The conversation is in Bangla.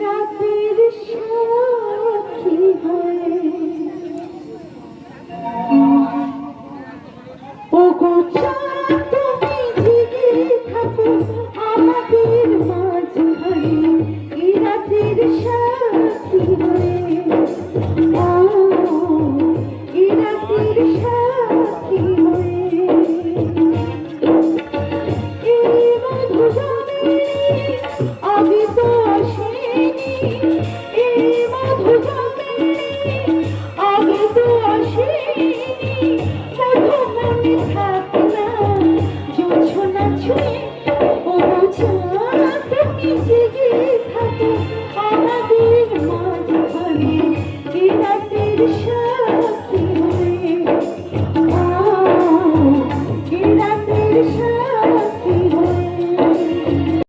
রাতের সাক্ষী হয়ে ওগো চাঁদ তুমি জেগে থাকো আমাদের মাঝখানে এই রাতের সাক্ষী হয়ে ও এই রাতের সাক্ষী হয়ে এই মধু যাবে আগে তো আসেনি এই মধু যাবে আগে তো আসেনি মধু মনে থাকে না জোছনা ছুঁয়ে ও চাঁদ তুমি জেগে থাকো